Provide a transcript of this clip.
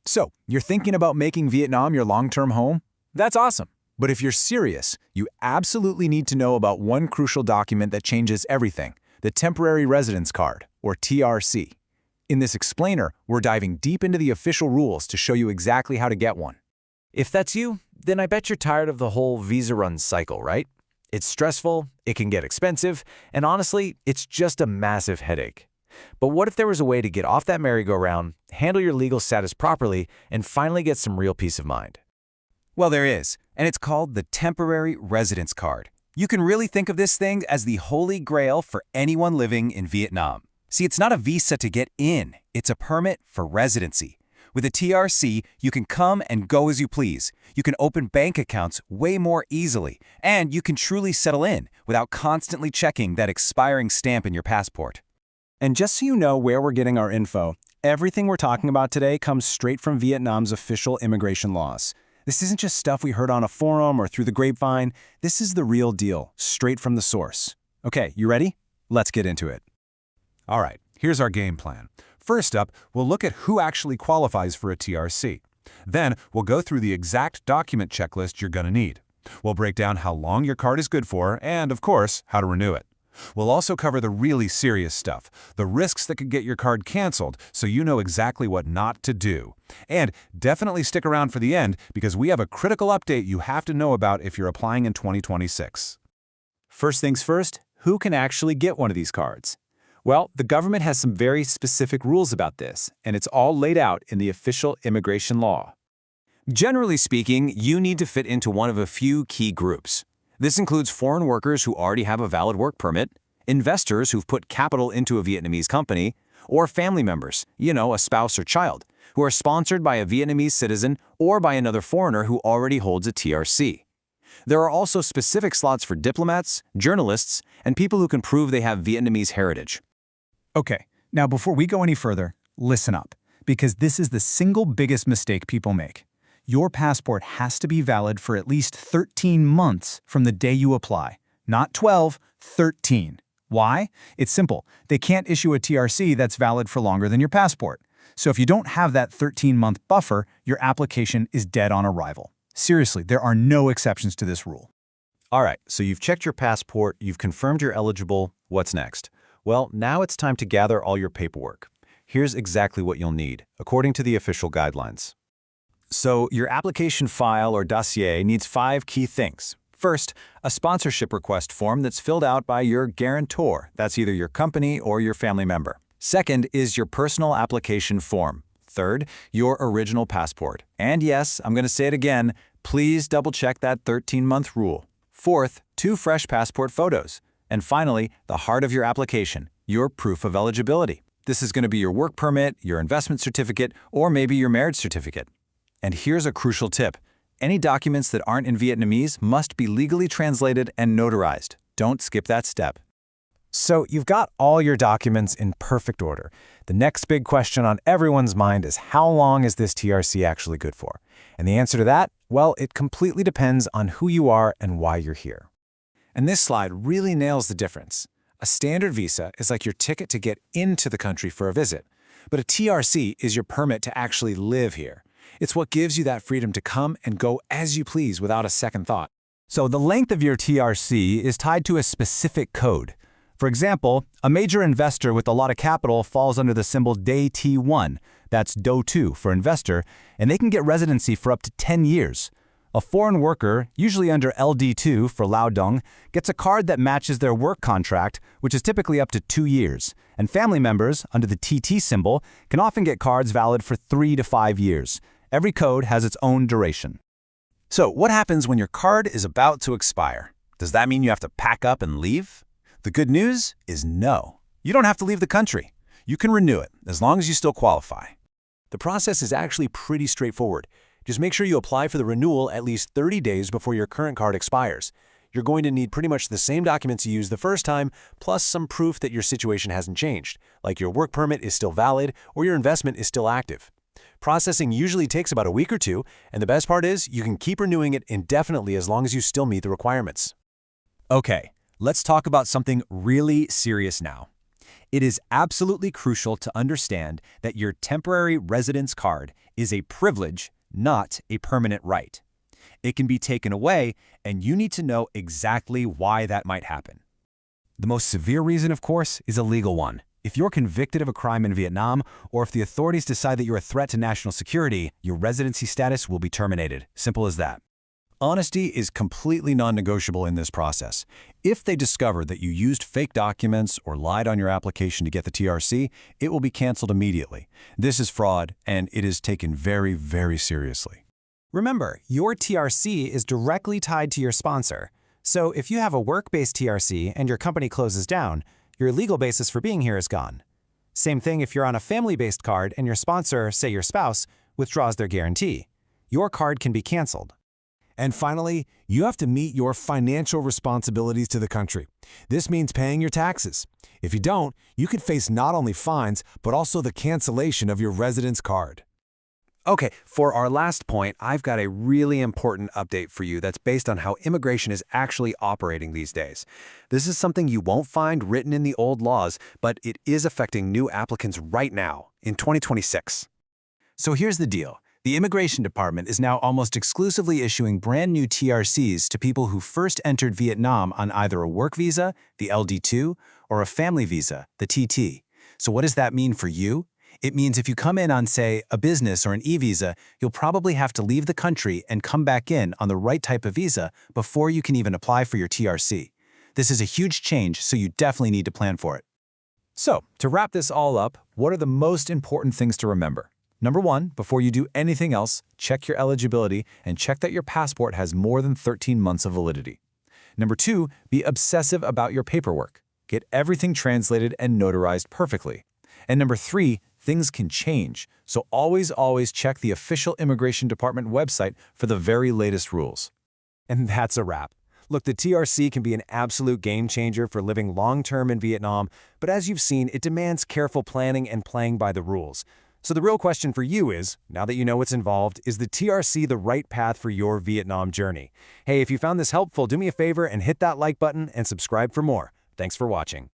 So, you're thinking about making Vietnam your long-term home? That's awesome. But if you're serious, you absolutely need to know about one crucial document that changes everything, the Temporary Residence Card, or TRC. In this explainer, we're diving deep into the official rules to show you exactly how to get one. If that's you, then I bet you're tired of the whole visa run cycle, right? It's stressful, it can get expensive, and honestly, it's just a massive headache. But what if there was a way to get off that merry-go-round, handle your legal status properly, and finally get some real peace of mind? Well, there is, and it's called the Temporary Residence Card. You can really think of this thing as the holy grail for anyone living in Vietnam. See, it's not a visa to get in, it's a permit for residency. With a TRC, you can come and go as you please. You can open bank accounts way more easily, and you can truly settle in without constantly checking that expiring stamp in your passport. And just so you know where we're getting our info, everything we're talking about today comes straight from Vietnam's official immigration laws. This isn't just stuff we heard on a forum or through the grapevine. This is the real deal, straight from the source. Okay, you ready? Let's get into it. All right, here's our game plan. First up, we'll look at who actually qualifies for a TRC. Then, we'll go through the exact document checklist you're going to need. We'll break down how long your card is good for and, of course, how to renew it. We'll also cover the really serious stuff, the risks that could get your card canceled, so you know exactly what not to do. And definitely stick around for the end because we have a critical update you have to know about if you're applying in 2026. First things first, who can actually get one of these cards? Well, the government has some very specific rules about this, and it's all laid out in the official immigration law. Generally speaking, you need to fit into one of a few key groups. This includes foreign workers who already have a valid work permit, investors who've put capital into a Vietnamese company, or family members, a spouse or child, who are sponsored by a Vietnamese citizen or by another foreigner who already holds a TRC. There are also specific slots for diplomats, journalists, and people who can prove they have Vietnamese heritage. Okay, now before we go any further, listen up, because this is the single biggest mistake people make. Your passport has to be valid for at least 13 months from the day you apply. Not 12, 13. Why? It's simple. They can't issue a TRC that's valid for longer than your passport. So if you don't have that 13-month buffer, your application is dead on arrival. Seriously, there are no exceptions to this rule. All right, so you've checked your passport, you've confirmed you're eligible. What's next? Well, now it's time to gather all your paperwork. Here's exactly what you'll need, according to the official guidelines. So your application file or dossier needs 5 key things. First, a sponsorship request form that's filled out by your guarantor. That's either your company or your family member. Second is your personal application form. Third, your original passport. And yes, I'm going to say it again, please double-check that 13-month rule. Fourth, 2 fresh passport photos. And finally, the heart of your application, your proof of eligibility. This is going to be your work permit, your investment certificate, or maybe your marriage certificate. And here's a crucial tip. Any documents that aren't in Vietnamese must be legally translated and notarized. Don't skip that step. So you've got all your documents in perfect order. The next big question on everyone's mind is how long is this TRC actually good for? And the answer to that? Well, it completely depends on who you are and why you're here. And this slide really nails the difference. A standard visa is like your ticket to get into the country for a visit, but a TRC is your permit to actually live here. It's what gives you that freedom to come and go as you please without a second thought. So the length of your TRC is tied to a specific code. For example, a major investor with a lot of capital falls under the symbol DAY-T1, that's DO2 for investor, and they can get residency for up to 10 years. A foreign worker, usually under LD2 for Lao Dong, gets a card that matches their work contract, which is typically up to 2 years. And family members, under the TT symbol, can often get cards valid for 3 to 5 years. Every code has its own duration. So, what happens when your card is about to expire? Does that mean you have to pack up and leave? The good news is no. You don't have to leave the country. You can renew it, as long as you still qualify. The process is actually pretty straightforward. Just make sure you apply for the renewal at least 30 days before your current card expires. You're going to need pretty much the same documents you used the first time, plus some proof that your situation hasn't changed, like your work permit is still valid or your investment is still active. Processing usually takes about a week or 2, and the best part is you can keep renewing it indefinitely as long as you still meet the requirements. Okay, let's talk about something really serious now. It is absolutely crucial to understand that your temporary residence card is a privilege, not a permanent right. It can be taken away, and you need to know exactly why that might happen. The most severe reason, of course, is a legal one. If you're convicted of a crime in Vietnam, or if the authorities decide that you're a threat to national security, your residency status will be terminated. Simple as that. Honesty is completely non-negotiable in this process. If they discover that you used fake documents or lied on your application to get the TRC, it will be canceled immediately. This is fraud, and it is taken very, very seriously. Remember, your TRC is directly tied to your sponsor. So if you have a work-based TRC and your company closes down, your legal basis for being here is gone. Same thing if you're on a family-based card and your sponsor, say your spouse, withdraws their guarantee. Your card can be canceled. And finally, you have to meet your financial responsibilities to the country. This means paying your taxes. If you don't, you could face not only fines, but also the cancellation of your residence card. Okay, for our last point, I've got a really important update for you that's based on how immigration is actually operating these days. This is something you won't find written in the old laws, but it is affecting new applicants right now, in 2026. So here's the deal. The Immigration Department is now almost exclusively issuing brand new TRCs to people who first entered Vietnam on either a work visa, the LD2, or a family visa, the TT. So what does that mean for you? It means if you come in on, say, a business or an e-visa, you'll probably have to leave the country and come back in on the right type of visa before you can even apply for your TRC. This is a huge change, so you definitely need to plan for it. So, to wrap this all up, what are the most important things to remember? Number 1, before you do anything else, check your eligibility and check that your passport has more than 13 months of validity. Number 2, be obsessive about your paperwork. Get everything translated and notarized perfectly. And number 3, things can change, so always check the official Immigration Department website for the very latest rules. And that's a wrap. Look, the TRC can be an absolute game changer for living long-term in Vietnam, but as you've seen, it demands careful planning and playing by the rules. So the real question for you is, now that you know what's involved, is the TRC the right path for your Vietnam journey? Hey, if you found this helpful, do me a favor and hit that like button and subscribe for more. Thanks for watching.